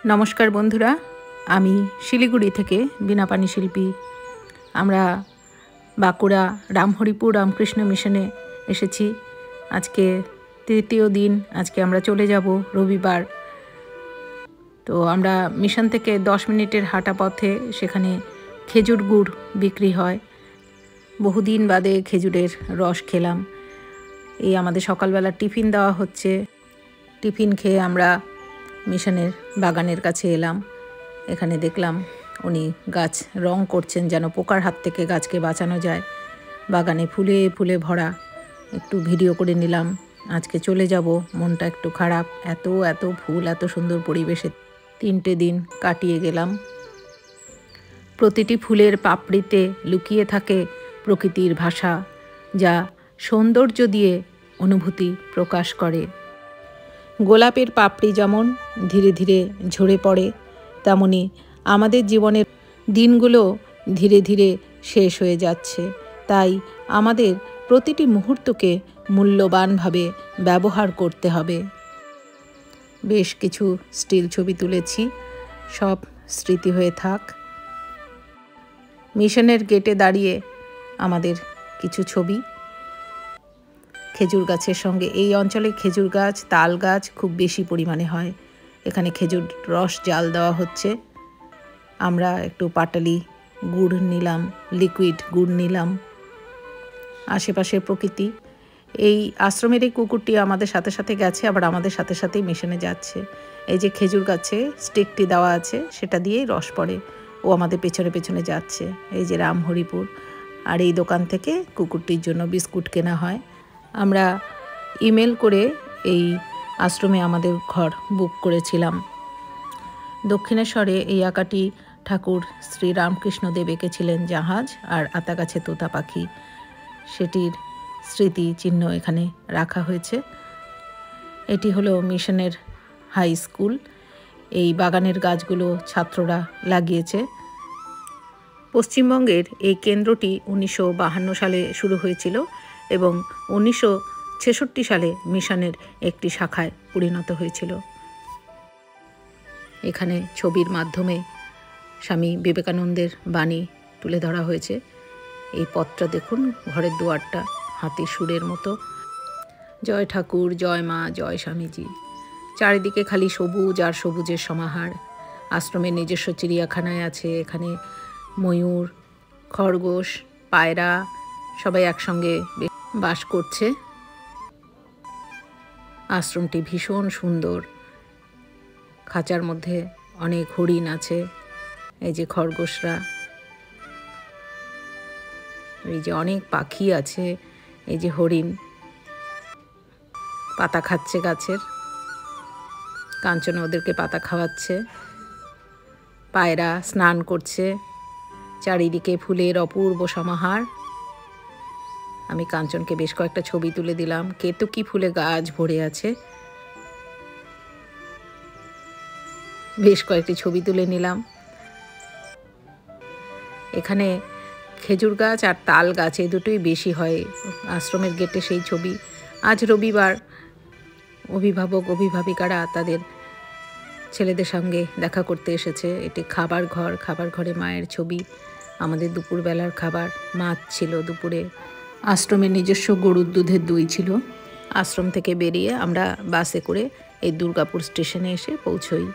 নমস্কার বন্ধুরা, আমি শিলিগুড়ি থেকে বিনা পানি শিল্পী। আমরা বাঁকুড়া রামহরিপুর রামকৃষ্ণ মিশনে এসেছি। আজকে তৃতীয় দিন। আজকে আমরা চলে যাব রবিবার। তো আমরা মিশন থেকে 10 মিনিটের হাঁটা পথে সেখানে খেজুর গুড় বিক্রি হয়। বহুদিন বাদে খেজুরের রস খেলাম। এই আমাদের সকালবেলা টিফিন দেওয়া হচ্ছে। টিফিন খেয়ে আমরা মিশনের বাগানের কাছে এলাম। এখানে দেখলাম উনি গাছ রং করছেন যেন পোকার হাত থেকে গাছকে বাঁচানো যায়। বাগানে ফুলে ফুলে ভরা। একটু ভিডিও করে নিলাম। আজকে চলে যাব, মনটা একটু খারাপ। এত ফুল, এত সুন্দর পরিবেশে 3টে দিন কাটিয়ে গেলাম। প্রতিটি ফুলের পাপড়িতে লুকিয়ে থাকে প্রকৃতির ভাষা, যা সৌন্দর্য দিয়ে অনুভূতি প্রকাশ করে। গোলাপের পাপড়ি যেমন ধীরে ধীরে ঝরে পড়ে, তেমনি আমাদের জীবনের দিনগুলো ধীরে ধীরে শেষ হয়ে যাচ্ছে। তাই আমাদের প্রতিটি মুহূর্তকে মূল্যবানভাবে ব্যবহার করতে হবে। বেশ কিছু স্টিল ছবি তুলেছি, সব স্মৃতি হয়ে থাক। মিশনের গেটে দাঁড়িয়ে আমাদের কিছু ছবি। খেজুর গাছের সঙ্গে, এই অঞ্চলে খেজুর গাছ, তাল গাছ খুব বেশি পরিমাণে হয়। এখানে খেজুর রস জাল দেওয়া হচ্ছে। আমরা একটু পাটালি গুড় নিলাম, লিকুইড গুড় নিলাম। আশেপাশের প্রকৃতি। এই আশ্রমের এই কুকুরটি আমাদের সাথে সাথে গেছে, আবার আমাদের সাথে সাথেই মিশনে যাচ্ছে। এই যে খেজুর গাছে স্টিকটি দেওয়া আছে, সেটা দিয়েই রস পড়ে। ও আমাদের পেছনে পেছনে যাচ্ছে। এই যে রামহরিপুর। আর এই দোকান থেকে কুকুরটির জন্য বিস্কুট কেনা হয়। আমরা ইমেল করে এই আশ্রমে আমাদের ঘর বুক করেছিলাম। দক্ষিণেশ্বরে এই আঁকাটি ঠাকুর শ্রী রামকৃষ্ণদেব এঁকেছিলেন জাহাজ আর আতাগাছে তোতা পাখি। সেটির স্মৃতি চিহ্ন এখানে রাখা হয়েছে। এটি হলো মিশনের হাই স্কুল। এই বাগানের গাছগুলো ছাত্ররা লাগিয়েছে। পশ্চিমবঙ্গের এই কেন্দ্রটি 1952 সালে শুরু হয়েছিল এবং 1966 সালে মিশনের একটি শাখায় পরিণত হয়েছিল। এখানে ছবির মাধ্যমে স্বামী বিবেকানন্দের বাণী তুলে ধরা হয়েছে। এই পথটা দেখুন, ঘরের দুয়ারটা হাতির সুরের মতো। জয় ঠাকুর, জয় মা, জয় স্বামীজি। চারিদিকে খালি সবুজ আর সবুজের সমাহার। আশ্রমের নিজস্ব চিড়িয়াখানায় আছে। এখানে ময়ূর, খরগোশ, পায়রা সবাই একসঙ্গে বাস করছে। আশ্রমটি ভীষণ সুন্দর। খাঁচার মধ্যে অনেক হরিণ আছে। এই যে খরগোশরা, এই যে অনেক পাখি আছে। এই যে হরিণ পাতা খাচ্ছে গাছের। কাঞ্চন ওদেরকে পাতা খাওয়াচ্ছে। পায়রা স্নান করছে। চারিদিকে ফুলের অপূর্ব সমাহার। আমি কাঞ্চনকে বেশ কয়েকটা ছবি তুলে দিলাম। কেতকী ফুলে গাছ ভরে আছে। বেশ কয়েকটি ছবি তুলে নিলাম। এখানে খেজুর গাছ আর তাল গাছ এই দুটোই বেশি হয়। আশ্রমের গেটে সেই ছবি। আজ রবিবার, অভিভাবক অভিভাবিকারা তাদের ছেলেদের সঙ্গে দেখা করতে এসেছে। এটি খাবার ঘর। খাবার ঘরে মায়ের ছবি। আমাদের দুপুরবেলার খাবার মাছ ছিল দুপুরে। আশ্রমের নিজস্ব গরুর দুধের দই ছিল। আশ্রম থেকে বেরিয়ে আমরা বাসে করে এই দুর্গাপুর স্টেশনে এসে পৌঁছই।